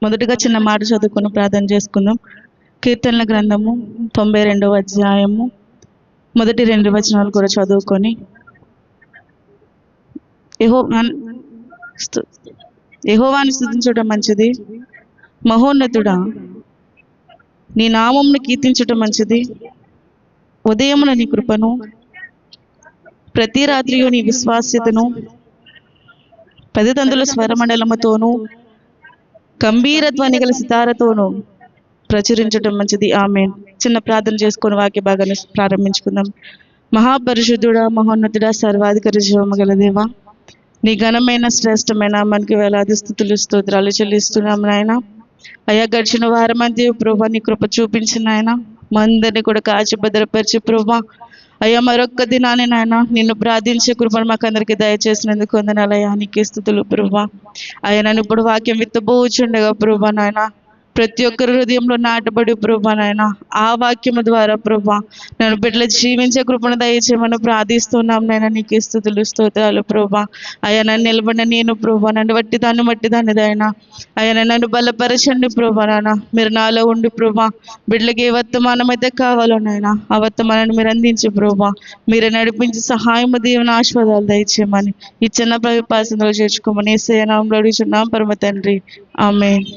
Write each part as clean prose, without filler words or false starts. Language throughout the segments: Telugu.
మొదటిగా చిన్న మాట చదువుకుని ప్రార్థన చేసుకుందాం. కీర్తనల గ్రంథము 92వ అధ్యాయము మొదటి 2 వచనాలు కూడా చదువుకొని యెహోవాను స్తుతించడం మంచిది, మహోన్నతుడా నీ నామమును కీర్తించటం మంచిది. ఉదయమున నీ కృపను, ప్రతి రాత్రియు నీ విశ్వాస్యతను 10 తంతుల స్వరమండలముతోనూ గంభీర ధ్వని గల సితారతోనూ ప్రచురించటం మంచిది. ఆమేన్. చిన్న ప్రార్థన చేసుకొని వాక్య భాగాన్ని ప్రారంభించుకుందాం. మహాపరిశుద్ధుడా, మహోన్నతుడా, సర్వాధికారి, జీవము గల దేవా, నీ ఘనమైన శ్రేష్టమైన మనకి వేలాది స్తుతులు స్తోత్రాలు చెల్లిస్తున్నాం నాయన. అయ్యా, గడిచిన వారమంది ప్రభా నీ కృప చూపించిన ఆయన మా అందరినీ కూడా కాచి భద్రపరిచి ప్రభా అయ్యా మరొక్క దినాన్ని నాయన నిన్ను ప్రార్థించే కృపను మాకు అందరికీ దయచేసినందుకు వందనాలయ్యా. నీకే స్తుతులు ప్రభా. అయ్యా, నన్ను ఇప్పుడు వాక్యం విత్తబోచుండగా ప్రభా నాయన ప్రతి ఒక్కరి హృదయంలో నాటబడి ప్రభా నాయన ఆ వాక్యము ద్వారా ప్రభా నన్ను బిడ్డలు జీవించే కృపను దయచేయమని ప్రార్థిస్తున్నాం నాయన. నీకే స్తుతులు స్తోత్రాలు ప్రభా. అయ్యా, నన్ను నిలబడిన నేను ప్రభా నన్ను వట్టి దాన్ని దయనా అయ్యా నన్ను బలపరచండి ప్రభా నాయన. మీరు నాలో ఉండి ప్రభా బిడ్డలకి ఏ వర్తమానం అయితే కావాలో నాయన ఆ వర్తమానాన్ని మీరు అందించి ప్రభా మీరు నడిపించి సహాయము దేవుని ఆశీర్వాదాలు దయచేయమని ఈ చిన్న ప్రవిపాసనలో చేర్చుకోమని యేసయ్య నామములో అడుగుచున్నాం పరమ తండ్రి. ఆమేన్.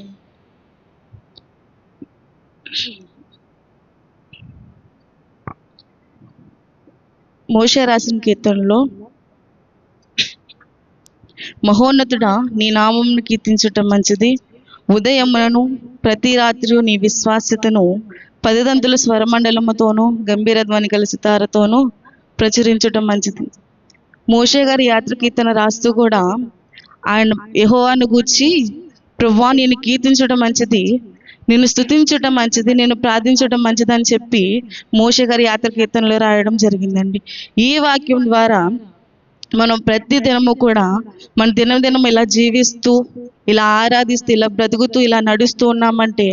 మోషే రాసిన కీర్తనలో మహోన్నతుడా నీ నామమును కీర్తించటం మంచిది, ఉదయములను ప్రతి రాత్రి నీ విశ్వాస్యతను 10 తంతుల స్వరమండలముతోనూ గంభీర ధ్వని గల సితారతోనూ ప్రచురించటం మంచిది. మోషే గారి యాత్ర కీర్తన రాస్తూ కూడా ఆయన యెహోవాను గూర్చి ప్రభువా నేను కీర్తించడం మంచిది, నిన్ను స్తుతించటం మంచిది, నేను ప్రార్థించడం మంచిది అని చెప్పి మోషే గారి యాత్ర కీర్తనలో రాయడం జరిగిందండి. ఈ వాక్యం ద్వారా మనం ప్రతి దినము కూడా మన దినం ఇలా జీవిస్తూ ఇలా ఆరాధిస్తూ ఇలా బ్రతుకుతూ ఇలా నడుస్తూ ఉన్నామంటే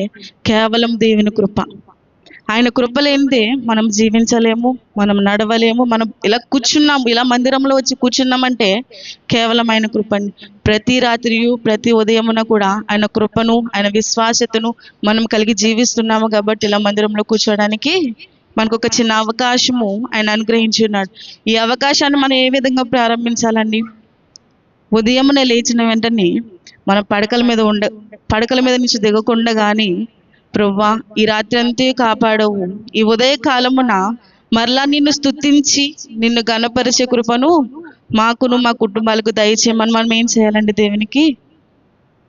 కేవలం దేవుని కృప. ఆయన కృప లేనిదే మనం జీవించలేము, మనం నడవలేము. మనం ఇలా కూర్చున్నాము, ఇలా మందిరంలో వచ్చి కూర్చున్నామంటే కేవలం ఆయన కృపని. ప్రతి రాత్రియు ప్రతి ఉదయమున కూడా ఆయన కృపను ఆయన విశ్వాసతను మనం కలిగి జీవిస్తున్నాము కాబట్టి ఇలా మందిరంలో కూర్చోడానికి మనకు ఒక చిన్న అవకాశము ఆయన అనుగ్రహించున్నాడు. ఈ అవకాశాన్ని మనం ఏ విధంగా ప్రారంభించాలండి? ఉదయమున లేచిన వెంటనే మన పడకల మీద నుంచి దిగకుండా కానీ ప్రభువా ఈ రాత్రి అంతే కాపాడవు, ఈ ఉదయ కాలమున మరలా నిన్ను స్తుతించి నిన్ను ఘనపరిచే కృపను మాకును మా కుటుంబాలకు దయచేయమని మనం ఏం చేయాలండి? దేవునికి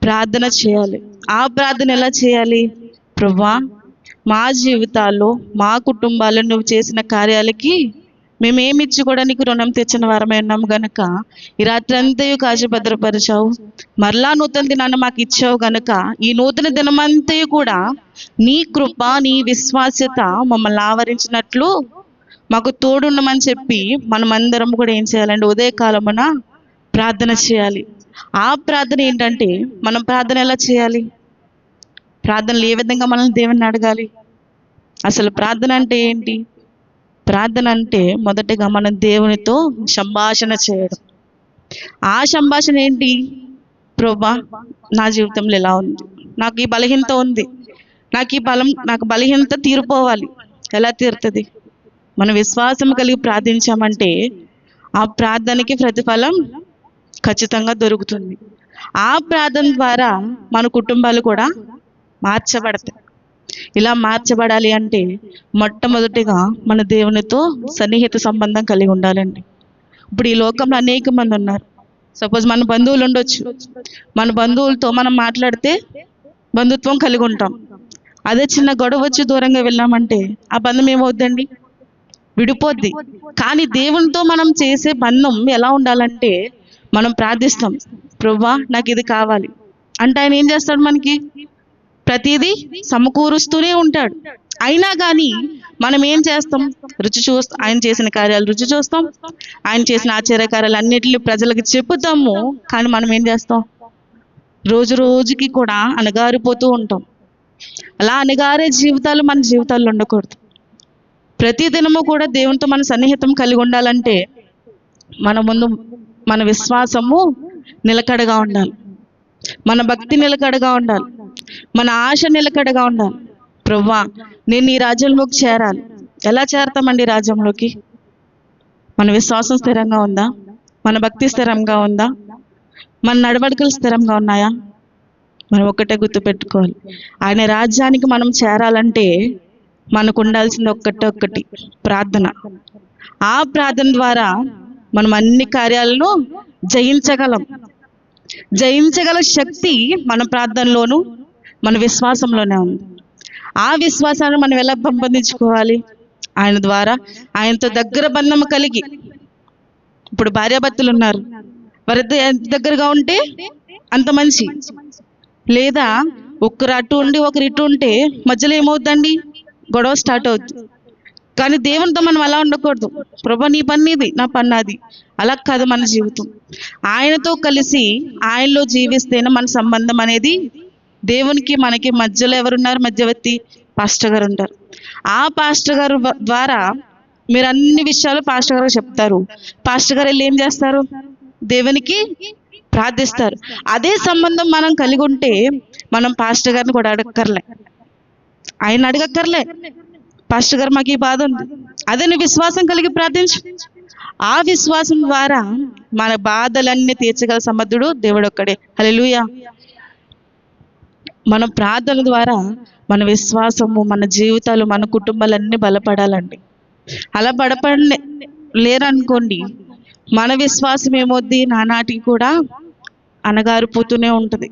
ప్రార్థన చేయాలి. ఆ ప్రార్థన ఎలా చేయాలి? ప్రభువా మా జీవితాల్లో మా కుటుంబాల్లో నువ్వు చేసిన కార్యాలకి మేమేమిచ్చి కూడా నీకు రుణం తెచ్చిన వారమే ఉన్నాము గనక ఈ రాత్రి అంతయు కాచి భద్రపరిచావు, మరలా నూతన దినాన్ని మాకు ఇచ్చావు గనక ఈ నూతన దినమంతయు కూడా నీ కృప నీ విశ్వాస్యత మమ్మల్ని ఆవరించినట్లు మాకు తోడుండమని చెప్పి మనమందరం కూడా ఏం చేయాలండి? ఉదయకాలమున ప్రార్థన చేయాలి. ఆ ప్రార్థన ఏంటంటే మనం ప్రార్థన ఎలా చేయాలి? ప్రార్థనలు ఏ విధంగా మనల్ని దేవుని అడగాలి? అసలు ప్రార్థన అంటే ఏంటి? ప్రార్థన అంటే మొదటిగా మనం దేవునితో సంభాషణ చేయడం. ఆ సంభాషణ ఏంటి? ప్రభువా నా జీవితంలో ఎలా ఉంది, నాకు ఈ బలహీనత ఉంది, నాకు బలహీనత తీరిపోవాలి. ఎలా తీరుతుంది? మన విశ్వాసం కలిగి ప్రార్థించామంటే ఆ ప్రార్థనకి ప్రతిఫలం ఖచ్చితంగా దొరుకుతుంది. ఆ ప్రార్థన ద్వారా మన కుటుంబాలు కూడా మార్చబడతాయి. ఇలా మార్చబడాలి అంటే మొట్టమొదటిగా మన దేవునితో సన్నిహిత సంబంధం కలిగి ఉండాలండి. ఇప్పుడు ఈ లోకంలో అనేక మంది ఉన్నారు. సపోజ్ మన బంధువులు ఉండొచ్చు, మన బంధువులతో మనం మాట్లాడితే బంధుత్వం కలిగి ఉంటాం. అదే చిన్న గొడవ వచ్చి దూరంగా వెళ్ళామంటే ఆ బంధం ఏమవుద్దండి? విడిపోద్ది. కానీ దేవునితో మనం చేసే బంధం ఎలా ఉండాలంటే మనం ప్రార్థిస్తాం, ప్రభువా నాకు ఇది కావాలి అంటే ఆయన ఏం చేస్తాడు? మనకి ప్రతిదీ సమకూరుస్తూనే ఉంటాడు. అయినా కానీ మనం ఏం చేస్తాం? ఆయన చేసిన కార్యాలు రుచి చూస్తాం, ఆయన చేసిన ఆశ్చర్యకార్యాలు అన్నిటిని ప్రజలకు చెప్పుతాము. కానీ మనం ఏం చేస్తాం? రోజు రోజుకి కూడా అణగారిపోతూ ఉంటాం. అలా అణగారే జీవితాలు మన జీవితాల్లో ఉండకూడదు. ప్రతి దినము కూడా దేవునితో మన సన్నిహితం కలిగి ఉండాలంటే మన ముందు మన విశ్వాసము నిలకడగా ఉండాలి, మన భక్తి నిలకడగా ఉండాలి. మన ఆశ నిలకడగా ఉండాలి. ప్రభువా, నేను నీ రాజ్యంలోకి చేరాలి. ఎలా చేరతామండి రాజ్యంలోకి? మన విశ్వాసం స్థిరంగా ఉందా? మన భక్తి స్థిరంగా ఉందా? మన నడవడికలు స్థిరంగా ఉన్నాయా? మనం ఒక్కటే గుర్తుపెట్టుకోవాలి, ఆయన రాజ్యానికి మనం చేరాలంటే మనకు ఉండాల్సింది ఒక్కటి ప్రార్థన. ఆ ప్రార్థన ద్వారా మనం అన్ని కార్యాలను జయించగలం. జయించగల శక్తి మన ప్రార్థనలోను, మన విశ్వాసంలోనే ఉంది. ఆ విశ్వాసాన్ని మనం ఎలా పెంపొందించుకోవాలి? ఆయన ద్వారా, ఆయనతో దగ్గర బంధం కలిగి. ఇప్పుడు భార్యాభర్తలు ఉన్నారు, వారి ఎంత దగ్గరగా ఉంటే అంత మంచి. లేదా ఒకరు అటు ఉండి ఒకరు ఇటు ఉంటే మధ్యలో ఏమవుద్దండి? గొడవ స్టార్ట్ అవుతుంది. కానీ దేవునితో మనం అలా ఉండకూడదు. ప్రభా, నీ పని ఇది, నా పని అది. అలా కాదు మన జీవితం. ఆయనతో కలిసి ఆయనలో జీవిస్తేనే మన సంబంధం అనేది దేవునికి మనకి మధ్యలో ఎవరున్నారు? మధ్యవర్తి పాస్టర్ గారు ఉంటారు. ఆ పాస్టర్ గారు ద్వారా మీరు అన్ని విషయాలు పాస్టర్ గారు చెప్తారు. పాస్టర్ గారు వెళ్ళి ఏం చేస్తారు? దేవునికి ప్రార్థిస్తారు. అదే సంబంధం మనం కలిగి ఉంటే మనం పాస్టర్ గారిని కూడా అడగక్కర్లే, ఆయన అడగక్కర్లే. పాస్టర్ గారు, మాకు ఈ బాధ ఉంది. అదే నువ్వు విశ్వాసం కలిగి ప్రార్థించు. ఆ విశ్వాసం ద్వారా మన బాధలన్నీ తీర్చగల సమర్థుడు దేవుడు ఒక్కడే. హల్లెలూయా. మన ప్రార్థన ద్వారా మన విశ్వాసము, మన జీవితాలు, మన కుటుంబాలన్నీ బలపడాలండి. అలా బలపడ లేరనుకోండి, మన విశ్వాసం ఏమొద్ది? నానాటికి కూడా అనగారిపోతూనే ఉంటుంది.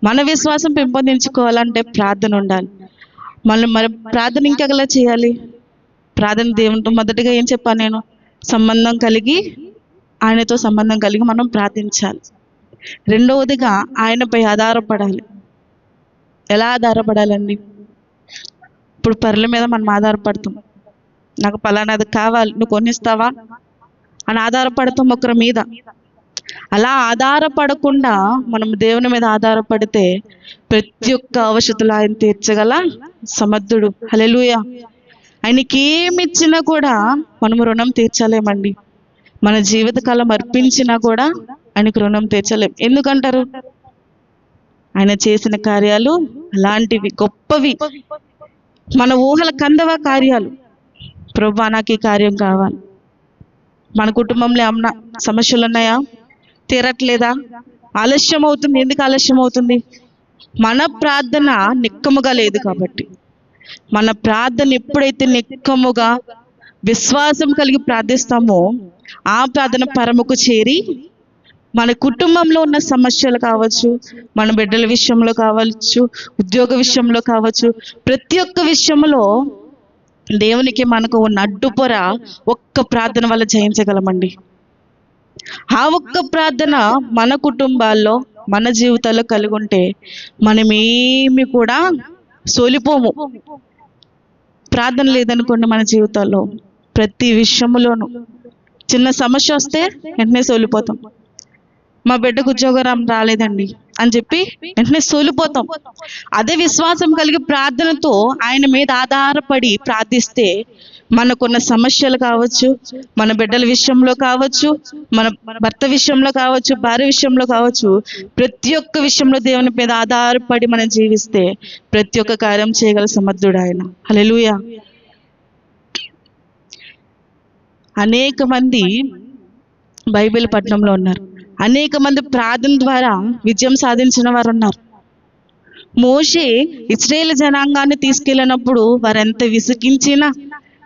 మన విశ్వాసం పెంపొందించుకోవాలంటే ప్రార్థన ఉండాలి. మన ప్రార్థన ఇంకెలా చేయాలి? ప్రార్థన దేవునితో మొదటిగా ఏం చెప్పాను నేను? సంబంధం కలిగి, ఆయనతో సంబంధం కలిగి మనం ప్రార్థించాలి. రెండవదిగా ఆయనపై ఆధారపడాలి. ఎలా ఆధారపడాలండి? ఇప్పుడు పరుల మీద మనం ఆధారపడతాం. నాకు పలానాది కావాలి, నువ్వు కొనిస్తావా అని ఆధారపడతాం ఒకరి మీద. అలా ఆధారపడకుండా మనం దేవుని మీద ఆధారపడితే ప్రతి ఒక్క అవసరతలు ఆయన తీర్చగల సమర్థుడు. హల్లెలూయా. ఆయనకి ఏమి ఇచ్చినా కూడా మనం రుణం తీర్చలేమండి. మన జీవితకాలం అర్పించినా కూడా ఆయనకు రుణం తీర్చలేం. ఎందుకంటారు? ఆయన చేసిన కార్యాలు అలాంటివి, గొప్పవి, మన ఊహల కందవ కార్యాలు. ప్రభువా, నాకు ఈ కార్యం కావాలి. మన కుటుంబంలో ఏమన్నా సమస్యలు ఉన్నాయా? తీరట్లేదా? ఆలస్యం అవుతుంది. ఎందుకు ఆలస్యం అవుతుంది? మన ప్రార్థన నిక్కముగా లేదు కాబట్టి. మన ప్రార్థన ఎప్పుడైతే నిక్కముగా విశ్వాసం కలిగి ప్రార్థిస్తామో ఆ ప్రార్థన పరముకు చేరి మన కుటుంబంలో ఉన్న సమస్యలు కావచ్చు, మన బిడ్డల విషయంలో కావచ్చు, ఉద్యోగ విషయంలో కావచ్చు, ప్రతి ఒక్క విషయంలో దేవునికి మనకు ఉన్న అడ్డుపొర ఒక్క ప్రార్థన వల్ల జయించగలమండి. ఆ ఒక్క ప్రార్థన మన కుటుంబాల్లో, మన జీవితాల్లో కలిగి ఉంటే మనమేమి కూడా సోలిపోము. ప్రార్థన లేదనుకోండి, మన జీవితాల్లో ప్రతి విషయంలోనూ చిన్న సమస్య వస్తే వెంటనే సోలిపోతాం. మా బిడ్డకు ఉద్యోగం రాలేదండి అని చెప్పి వెంటనే సోలిపోతాం. అదే విశ్వాసం కలిగి ప్రార్థనతో ఆయన మీద ఆధారపడి ప్రార్థిస్తే మనకున్న సమస్యలు కావచ్చు, మన బిడ్డల విషయంలో కావచ్చు, మన భర్త విషయంలో కావచ్చు, భార్య విషయంలో కావచ్చు, ప్రతి ఒక్క విషయంలో దేవుని మీద ఆధారపడి మనం జీవిస్తే ప్రతి ఒక్క కార్యం చేయగల సమర్థుడు ఆయన. హల్లెలూయా. అనేక మంది బైబిల్ పట్టణంలో ఉన్నారు. అనేక మంది ప్రార్థన ద్వారా విజయం సాధించిన వారు ఉన్నారు. మోషే ఇశ్రాయేలు జనాంగాన్ని తీసుకెళ్ళినప్పుడు వారెంత విసిగించినా,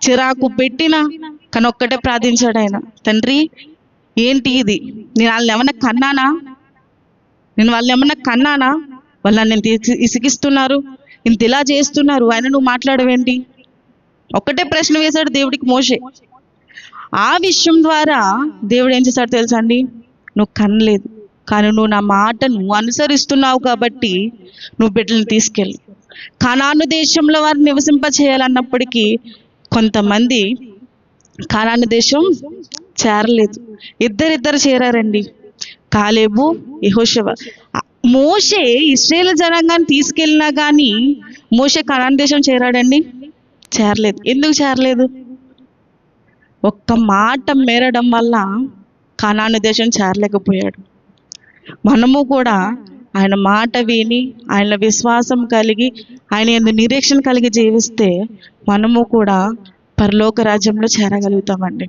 చిరాకు పెట్టినా, కానీ ఒక్కటే ప్రార్థించాడు ఆయన. తండ్రి, ఏంటి ఇది? నేను వాళ్ళని ఏమన్నా కన్నానా? వాళ్ళని నేను ఇసిగిస్తున్నారు, ఇంత ఇలా చేస్తున్నారు, ఆయన నువ్వు మాట్లాడవేంటి? ఒక్కటే ప్రశ్న వేశాడు దేవుడికి మోషే. ఆ విషయం ద్వారా దేవుడు ఏం చేశాడు తెలుసా అండి? నువ్వు కనలేదు, కానీ నువ్వు నా మాటను అనుసరిస్తున్నావు కాబట్టి నువ్వు బిడ్డలను తీసుకెళ్ళి కనాను దేశంలో వారిని నివసింప చేయాలన్నప్పటికీ కొంతమంది కనాను దేశం చేరలేదు. ఇద్దరు చేరారండి, కాలేబు, యెహోషువ. మోషే ఇశ్రాయేలు జనాంగాన్ని తీసుకెళ్ళినా కానీ మోషే కనాను దేశం చేరాడండి? చేరలేదు. ఎందుకు చేరలేదు? ఒక్క మాట మేరడం వల్ల కనాను దేశం చేరలేకపోయాడు. మనము కూడా ఆయన మాట విని ఆయన విశ్వాసం కలిగి ఆయన యందు నిరీక్షణ కలిగి జీవిస్తే మనము కూడా పరలోక రాజ్యంలో చేరగలుగుతామండి.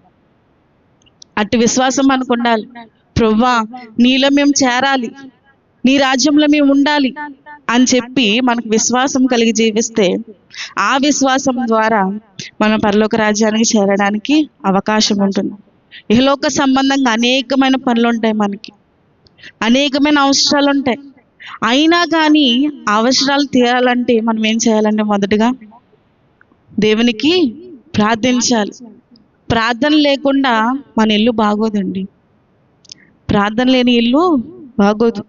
అట్టి విశ్వాసం మనకు ఉండాలి. ప్రభువా, నీలో మేము చేరాలి, నీ రాజ్యంలో మేము ఉండాలి అని చెప్పి మనకు విశ్వాసం కలిగి జీవిస్తే ఆ విశ్వాసం ద్వారా మనం పరలోక రాజ్యానికి చేరడానికి అవకాశం ఉంటుంది. ఇహలోక సంబంధంగా అనేకమైన పనులు ఉంటాయి, మనకి అనేకమైన అవసరాలు ఉంటాయి. అయినా కానీ అవసరాలు తీరాలంటే మనం ఏం చేయాలంటే మొదటగా దేవునికి ప్రార్థించాలి. ప్రార్థన లేకుండా మన ఇల్లు బాగోదండి. ప్రార్థన లేని ఇల్లు బాగోదు.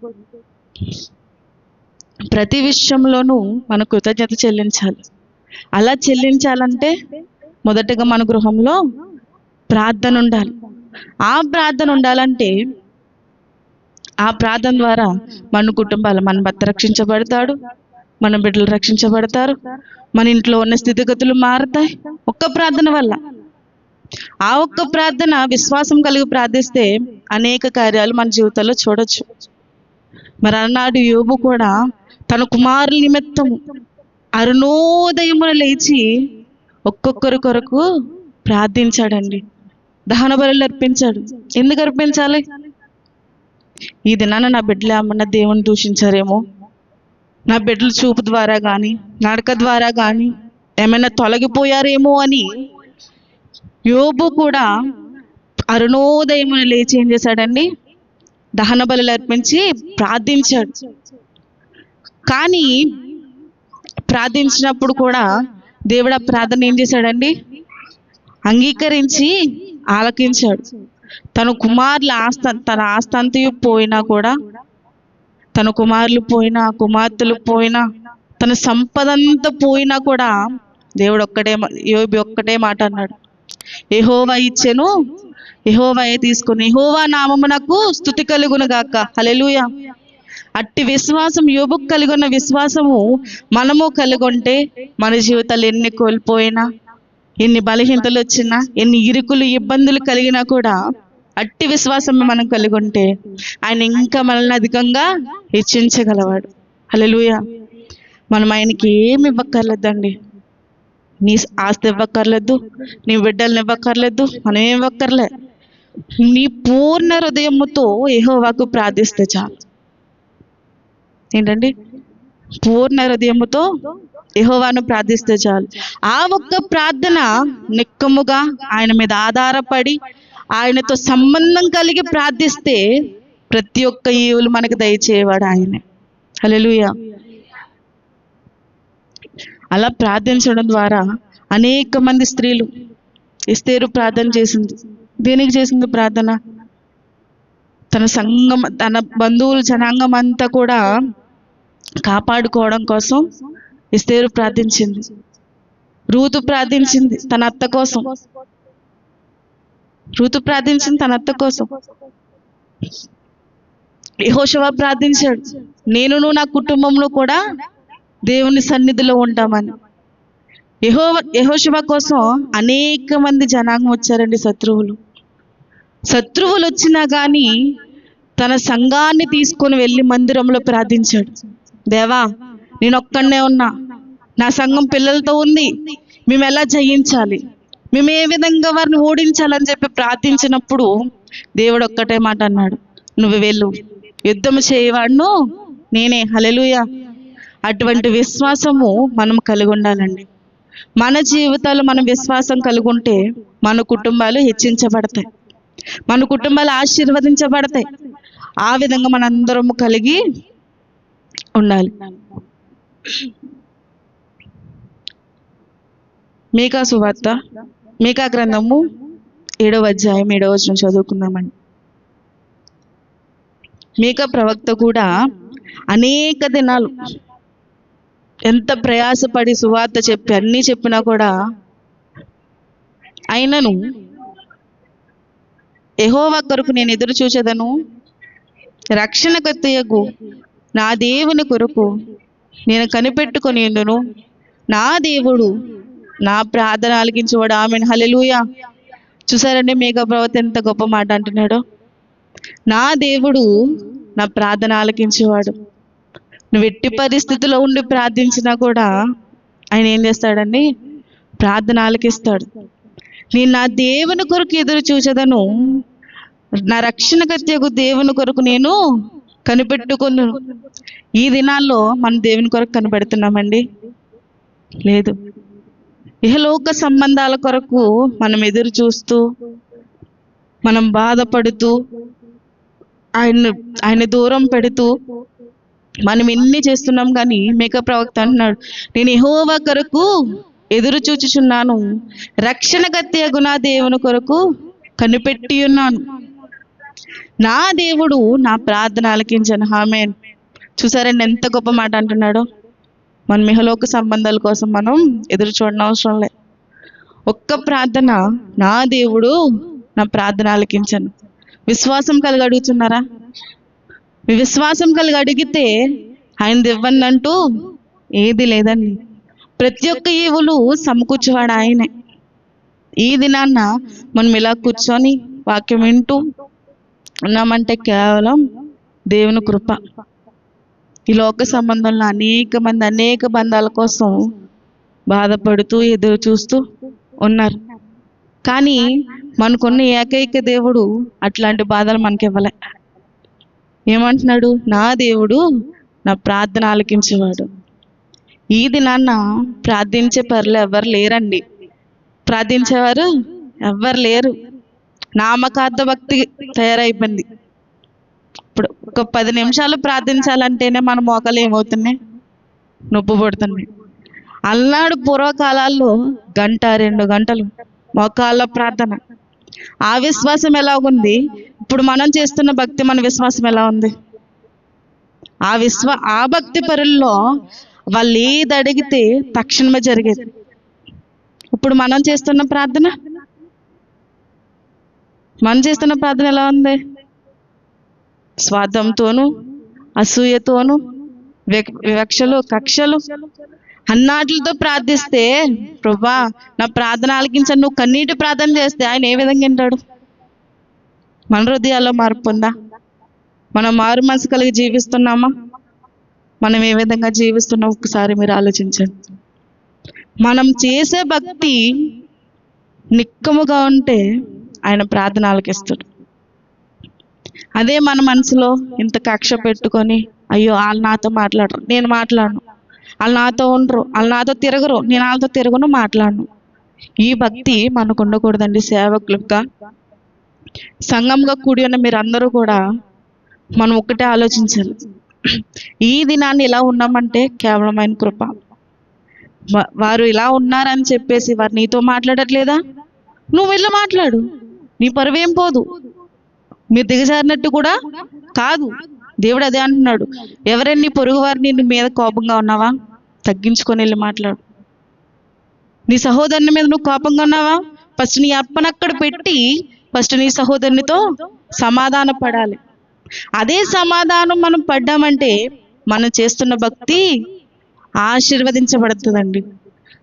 ప్రతి విషయంలోనూ మన కృతజ్ఞత చెల్లించాలి. అలా చెల్లించాలంటే మొదటగా మన గృహంలో ప్రార్థన ఉండాలి. ఆ ప్రార్థన ఉండాలంటే ఆ ప్రార్థన ద్వారా మన కుటుంబాలు, మన భర్త రక్షించబడతాడు, మన బిడ్డలు రక్షించబడతారు, మన ఇంట్లో ఉన్న స్థితిగతులు మారుతాయి ఒక్క ప్రార్థన వల్ల. ఆ ఒక్క ప్రార్థన విశ్వాసం కలిగి ప్రార్థిస్తే అనేక కార్యాలు మన జీవితంలో చూడొచ్చు. మరి అన్నాడు యోబు కూడా తన కుమారుల నిమిత్తం అరుణోదయమున లేచి ఒక్కొక్కరి కొరకు ప్రార్థించాడండి. దహన బలులు అర్పించాడు. ఎందుకు అర్పించాలి? ఈ దినాన నా బిడ్డలు ఏమన్నా దేవుని దూషించారేమో, నా బిడ్డల చూపు ద్వారా కానీ నడక ద్వారా కానీ ఏమైనా తొలగిపోయారేమో అని యోబు కూడా అరుణోదయమున లేచి ఏం చేశాడండి? దహన బలులు అర్పించి ప్రార్థించాడు. కానీ ప్రార్థించినప్పుడు కూడా దేవుడు ఆ ప్రార్థన ఏం చేశాడండి? అంగీకరించి ఆలకించాడు. తన కుమారుల తన ఆస్తంతయు పోయినా కూడా, తన కుమారులు పోయినా, కుమార్తెలు పోయినా, తన సంపదంతా పోయినా కూడా దేవుడు యోబు ఒక్కటే మాట అన్నాడు, యెహోవా ఇచ్చెను, యెహోవాయే తీసుకుని, యెహోవా నామమునకు స్తుతి కలుగును గాక. హల్లెలూయా. అట్టి విశ్వాసం యోబుకు కలిగి ఉన్న విశ్వాసము మనము కలిగొంటే మన జీవితాలు ఎన్ని కోల్పోయినా, ఎన్ని బలహీనతలు వచ్చినా, ఎన్ని ఇరుకులు ఇబ్బందులు కలిగినా కూడా అట్టి విశ్వాసం మనం కలిగి ఉంటే ఆయన ఇంకా మనల్ని అధికంగా హెచ్చించగలవాడు. హల్లెలూయా. మనం ఆయనకి ఏమి ఇవ్వక్కర్లేదండి. నీ ఆస్తి ఇవ్వక్కర్లేదు, నీ బిడ్డల్ని ఇవ్వక్కర్లేదు, మనం ఏమి ఇవ్వక్కర్లే. నీ పూర్ణ హృదయముతో యెహోవాకు ప్రార్థిస్తే చాలు. ఏంటండి? పూర్ణ హృదయముతో యెహోవాను ప్రార్థిస్తే చాలు. ఆ ఒక్క ప్రార్థన నిక్కముగా ఆయన మీద ఆధారపడి ఆయనతో సంబంధం కలిగి ప్రార్థిస్తే ప్రతి ఒక్క ఈవులు మనకు దయచేవాడు ఆయనే. హల్లెలూయా. అలా ప్రార్థించడం ద్వారా అనేక మంది స్త్రీలు, ఎస్తేరు ప్రార్థన చేసింది. దేనికి చేసింది ప్రార్థన? తన సంఘం, తన బంధువులు, జనాంగం అంతా కూడా కాపాడుకోవడం కోసం ఎస్తేరు ప్రార్థించింది. రూతు ప్రార్థించింది తన అత్త కోసం. యెహోషువ ప్రార్థించాడు, నేనును నా కుటుంబంలో కూడా దేవుని సన్నిధిలో ఉంటామని. యెహోషువ కోసం అనేక మంది జనాంగం వచ్చారండి. శత్రువులు వచ్చినా కానీ తన సంఘాన్ని తీసుకొని వెళ్ళి మందిరంలో ప్రార్థించాడు. దేవా, నేను ఒక్కడనే ఉన్నా, నా సంఘం పిల్లలతో ఉంది, మేము ఎలా జయించాలి, మేము ఏ విధంగా వారిని ఓడించాలని చెప్పి ప్రార్థించినప్పుడు దేవుడు ఒక్కటే మాట అన్నాడు, నువ్వు వెళ్ళు, యుద్ధము చేయవాడును నేనే. హల్లెలూయా. అటువంటి విశ్వాసము మనం కలిగి ఉండాలండి. మన జీవితాలు మనం విశ్వాసం కలిగి ఉంటే మన కుటుంబాలు హెచ్చించబడతాయి, మన కుటుంబాలు ఆశీర్వదించబడతాయి. ఆ విధంగా మనందరము కలిగి ఉండాలి. మీకా సువార్త, మీకా గ్రంథము 7వ అధ్యాయం 7వ వచనం చదువుకుందామండి. మీకా ప్రవక్త కూడా అనేక దినాలు ఎంత ప్రయాసపడి సువార్త చెప్పి అన్నీ చెప్పినా కూడా అయినను యెహోవా కొరకు నేను ఎదురు చూచెదను, రక్షణకర్తయగు నా దేవుని కొరకు నేను కనిపెట్టుకొని ఉండును, నా దేవుడు నా ప్రార్థన ఆలకించేవాడు. ఆమేన్. హల్లెలూయా. చూసారండి మీకా ప్రవక్త ఎంత గొప్ప మాట అంటున్నాడో. నా దేవుడు నా ప్రార్థన ఆలకించేవాడు. నువ్వు ఎట్టి పరిస్థితిలో ఉండి ప్రార్థించినా కూడా ఆయన ఏం చేస్తాడండి? ప్రార్థన ఆలకిస్తాడు. నేను నా దేవుని కొరకు ఎదురు చూసేదను, నా రక్షణకర్తయగు దేవుని కొరకు నేను కనిపెట్టుకున్నాను. ఈ దినాల్లో మనం దేవుని కొరకు కనిపెడుతున్నామండి? లేదు. ఇహలోక సంబంధాల కొరకు మనం ఎదురు చూస్తూ, మనం బాధపడుతూ, ఆయన దూరం పెడుతూ మనం ఎన్ని చేస్తున్నాం. కానీ మీకా ప్రవక్త అంటున్నాడు, నేను యెహోవా కొరకు ఎదురు చూచుచున్నాను, రక్షణకర్తయగు నా దేవుని కొరకు కనిపెట్టి ఉన్నాను. నా దేవుడు నా ప్రార్థన ఆలకించను. ఆమేన్. చూసారండి ఎంత గొప్ప మాట అంటున్నాడో. మన ఇహలోక సంబంధాల కోసం మనం ఎదురు చూడడం అవసరం లే. ఒక్క ప్రార్థన, నా దేవుడు నా ప్రార్థన ఆలకించను. విశ్వాసం కలిగి అడుగుతున్నారా? మీ విశ్వాసం కలిగి అడిగితే ఆయన ఇవ్వందంటూ ఏది లేదండి. ప్రతి ఒక్క ఈవులు సమకూర్చేవాడు ఆయనే. ఈ దినాన్న మనం ఇలా కూర్చొని వాక్యం వింటూ ఉన్నామంటే కేవలం దేవుని కృప. ఈ లోక సంబంధంలో అనేక మంది అనేక బంధాల కోసం బాధపడుతూ ఎదురు చూస్తూ ఉన్నారు. కానీ మనకున్న ఏకైక దేవుడు అట్లాంటి బాధలు మనకి ఇవ్వలే. ఏమంటున్నాడు? నా దేవుడు నా ప్రార్థన ఆలకించేవాడు. ఈ దినాన్న ప్రార్థించే పరులు ఎవరు లేరండి. ప్రార్థించేవారు ఎవ్వరు లేరు. నామకార్థ భక్తి తయారైపోయింది. ఇప్పుడు ఒక 10 నిమిషాలు ప్రార్థించాలంటేనే మన మోకాలు ఏమవుతున్నాయి? నొప్పి పడుతున్నాయి. అలనాడు పూర్వకాలాల్లో 1-2 గంటలు మోకాళ్ళ ప్రార్థన. ఆ విశ్వాసం ఎలా ఉంది? ఇప్పుడు మనం చేస్తున్న భక్తి, మన విశ్వాసం ఎలా ఉంది? ఆ భక్తి పరుల్లో వాళ్ళు ఏది అడిగితే తక్షణమే జరిగేది. ఇప్పుడు మనం చేస్తున్న ప్రార్థన ఎలా ఉంది? స్వార్థంతోను, అసూయతోను, వివక్షలు, కక్షలు అన్నాటితో ప్రార్థిస్తే, ప్రభువా నా ప్రార్థన ఆలకించని నువ్వు కన్నీటి ప్రార్థన చేస్తే ఆయన ఏ విధంగా వింటాడు? మన హృదయాల్లో మార్పు ఉందా? మనం మారు మనసు కలిగి జీవిస్తున్నామా? మనం ఏ విధంగా జీవిస్తున్నాం ఒకసారి మీరు ఆలోచించండి. మనం చేసే భక్తి నిక్కముగా ఉంటే ఆయన ప్రార్థన ఆలకిస్తాడు. అదే మన మనసులో ఇంత కక్ష పెట్టుకొని, అయ్యో వాళ్ళు నాతో మాట్లాడరు, నేను మాట్లాడను, వాళ్ళు నాతో ఉండరు, వాళ్ళు నాతో తిరగరు, నేను వాళ్ళతో తిరగను, మాట్లాడను, ఈ భక్తి మనకు ఉండకూడదండి. సేవకులుగా, సంఘంగా కూడి ఉన్న మీరు అందరూ కూడా మనం ఒక్కటే ఆలోచించాలి. ఈ దినాన్ని ఇలా ఉన్నామంటే కేవలం ఆయన కృప. వారు ఇలా ఉన్నారని చెప్పేసి వారు నీతో మాట్లాడట్లేదా? నువ్వు వెళ్ళి మాట్లాడు, నీ పరువేం పోదు. మీరు దిగజారినట్టు కూడా కాదు. దేవుడు అదే అంటున్నాడు. ఎవరైనా నీ పొరుగు వారు నీ మీద కోపంగా ఉన్నావా? తగ్గించుకొని వెళ్ళి మాట్లాడు. నీ సహోదరుని మీద నువ్వు కోపంగా ఉన్నావా? ఫస్ట్ నీ అప్పనక్కడ పెట్టి ఫస్ట్ నీ సహోదరునితో సమాధాన పడాలి. అదే సమాధానం మనం పడ్డామంటే మనం చేస్తున్న భక్తి ఆశీర్వదించబడుతుందండి.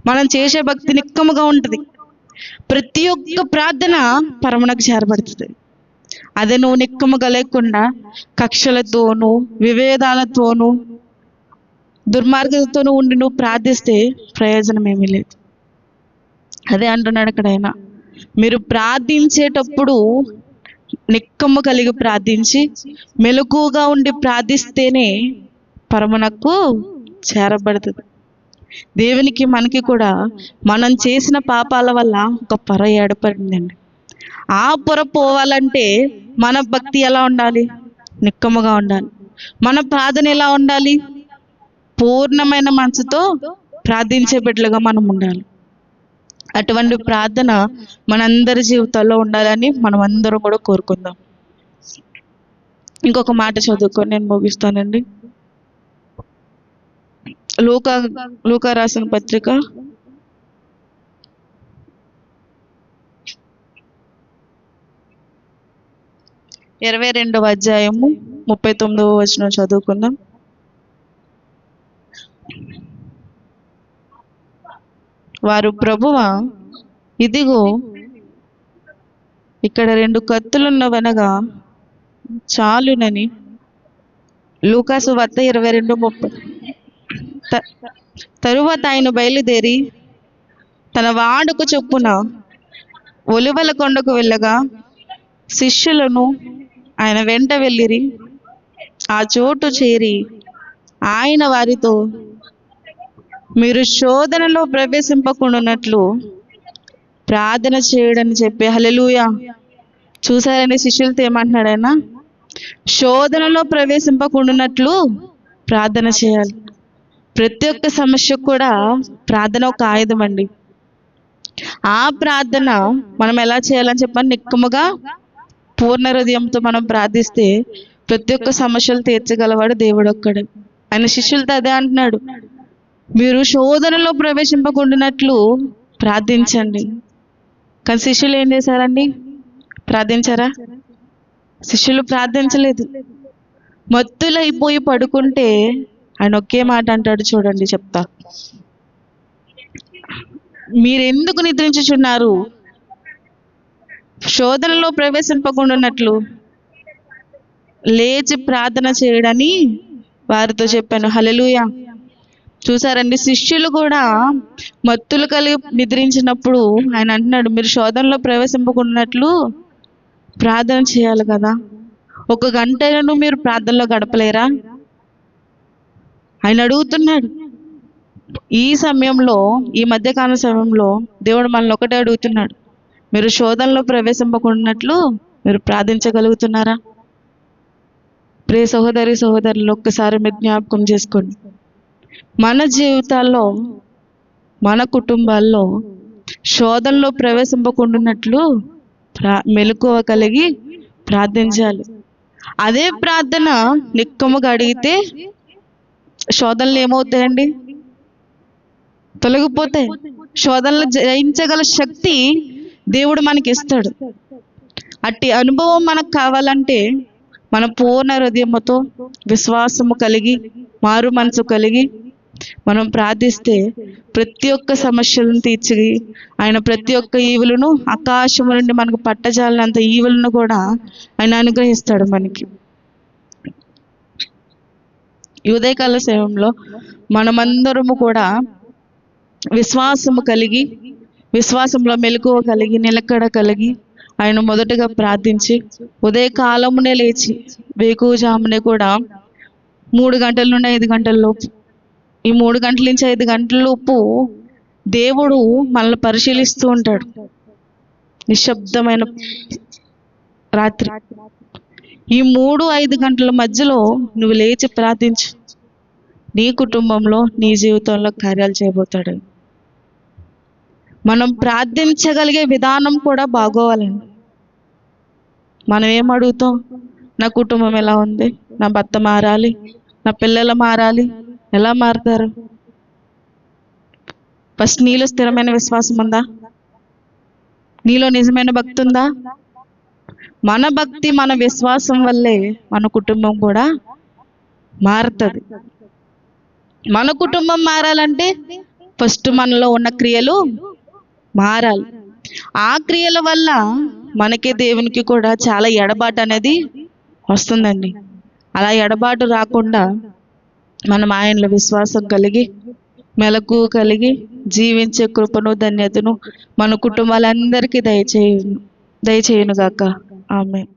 మనం చేసే భక్తి నిక్కముగా ఉంటుంది. ప్రతి ఒక్క ప్రార్థన పరమునకు చేరబడుతుంది. అదే నువ్వు నిక్కముగా లేకుండా కక్షలతోనూ, విభేదాలతోనూ, దుర్మార్గతతోనూ ఉండి నువ్వు ప్రార్థిస్తే ప్రయోజనం ఏమీ లేదు. అదే అంటున్నాడు అక్కడ ఆయన, మీరు ప్రార్థించేటప్పుడు నిక్కము కలిగి ప్రార్థించి మెలకుగా ఉండి ప్రార్థిస్తేనే పరమునకు చేరబడుతుంది. దేవునికి మనకి కూడా మనం చేసిన పాపాల వల్ల ఒక పొర ఏర్పడిందండి. ఆ పొర పోవాలంటే మన భక్తి ఎలా ఉండాలి? నిక్కముగా ఉండాలి. మన ప్రార్థన ఎలా ఉండాలి? పూర్ణమైన మనసుతో ప్రార్థించే బిడ్డలుగా మనం ఉండాలి. అటువంటి ప్రార్థన మనందరి జీవితాల్లో ఉండాలని మనం అందరం కూడా కోరుకుందాం. ఇంకొక మాట చదువుకొని నేను ముగిస్తానండి. లూకా రాసిన పత్రిక 22వ అధ్యాయము 39వ వచనం చదువుకుందాం. వారు, ప్రభువా ఇదిగో ఇక్కడ 2 కత్తులున్నవనగా చాలునని లూకాసు వార్త 22:30. తరువాత ఆయన బయలుదేరి తన వాడుక చొప్పున ఒలివల కొండకు వెళ్ళగా శిష్యులను ఆయన వెంట వెళ్ళిరి. ఆ చోటు చేరి ఆయన వారితో, మీరు శోధనలో ప్రవేశింపకుండానట్లు ప్రార్థన చేయడని చెప్పి. హల్లెలూయా. చూసారండి శిష్యులతో ఏమంటున్నాడు ఆయన? శోధనలో ప్రవేశింపకుండానట్లు ప్రార్థన చేయాలి. ప్రతి ఒక్క సమస్యకు కూడా ప్రార్థన ఒక ఆయుధం అండి. ఆ ప్రార్థన మనం ఎలా చేయాలని చెప్పని నిక్కముగా పూర్ణ హృదయంతో మనం ప్రార్థిస్తే ప్రతి ఒక్క సమస్యలు తీర్చగలవాడు దేవుడు ఒక్కడే. ఆయన శిష్యులతో అదే అంటున్నాడు, మీరు శోధనలో ప్రవేశింపకుండానట్లు ప్రార్థించండి. కానీ శిష్యులు ఏం చేశారండి? ప్రార్థించారా? శిష్యులు ప్రార్థించలేదు. మత్తులైపోయి పడుకుంటే ఆయన ఒకే మాట అంటాడు, చూడండి చెప్తా. మీరెందుకు నిద్రించుచున్నారు? శోధనలో ప్రవేశింపకుండానట్లు లేచి ప్రార్థన చేయడని వారితో చెప్పాను. హల్లెలూయా. చూసారండి, శిష్యులు కూడా మత్తులు కలిగి నిద్రించినప్పుడు ఆయన అంటున్నాడు, మీరు శోధనలో ప్రవేశింపకుండానట్లు ప్రార్థన చేయాలి కదా. 1 గంటను మీరు ప్రార్థనలో గడపలేరా? ఆయన అడుగుతున్నాడు. ఈ సమయంలో, ఈ మధ్యకాల సమయంలో దేవుడు మనల్ని ఒకటే అడుగుతున్నాడు, మీరు శోధనలో ప్రవేశింపకుండానట్లు మీరు ప్రార్థించగలుగుతున్నారా? ప్రియ సహోదరి సహోదరులు, ఒక్కసారి మీరు జ్ఞాపకం చేసుకోండి. మన జీవితాల్లో, మన కుటుంబాల్లో శోధనలో ప్రవేశింపకుండానట్లు మెలకువ కలిగి ప్రార్థించాలి. అదే ప్రార్థన నిక్కముగా అడిగితే శోధనలు ఏమవుతాయండి? తొలగిపోతాయి. శోధనలు జయించగల శక్తి దేవుడు మనకి ఇస్తాడు. అట్టి అనుభవం మనకు కావాలంటే మన పూర్ణ హృదయముతో విశ్వాసము కలిగి, మారు మనసు కలిగి మనం ప్రార్థిస్తే ప్రతి ఒక్క సమస్యలను తీర్చి ఆయన ప్రతి ఒక్క ఈవులను, ఆకాశము నుండి మనకు పట్టజాలనంత ఈవులను కూడా ఆయన అనుగ్రహిస్తాడు మనకి. ఈ ఉదయకాల సమయంలో మనమందరము కూడా విశ్వాసము కలిగి, విశ్వాసంలో మెలకువ కలిగి, నిలకడ కలిగి ఆయన మొదటగా ప్రార్థించి ఉదయకాలమునే లేచి వేకువజామునే కూడా 3 గంటల నుండి 5 గంటల లోపు, ఈ 3 గంటల నుంచి 5 గంటల లోపు దేవుడు మనల్ని పరిశీలిస్తూ ఉంటాడు. నిశ్శబ్దమైన రాత్రి ఈ 3-5 గంటల మధ్యలో నువ్వు లేచి ప్రార్థించు. నీ కుటుంబంలో, నీ జీవితంలో కార్యాలు చేయబోతాడు. మనం ప్రార్థించగలిగే విధానం కూడా బాగోవాలండి. మనం ఏం అడుగుతాం? నా కుటుంబం ఎలా ఉంది, నా భర్త మారాలి, నా పిల్లలు మారాలి. ఎలా మారుతారు? ఫస్ట్ నీలో స్థిరమైన విశ్వాసం ఉందా? నీలో నిజమైన భక్తి ఉందా? మన భక్తి, మన విశ్వాసం వల్లే మన కుటుంబం కూడా మారుతుంది. మన కుటుంబం మారాలంటే ఫస్ట్ మనలో ఉన్న క్రియలు మారాలి. ఆ క్రియల వల్ల మనకి, దేవునికి కూడా చాలా ఎడబాటు అనేది వస్తుందండి. అలా ఎడబాటు రాకుండా మనం ఆయనలో విశ్వాసం కలిగి, మెలకు కలిగి జీవించే కృపను, ధన్యతను మన కుటుంబాలందరికీ దయచేయును గాక. ఆమేన్.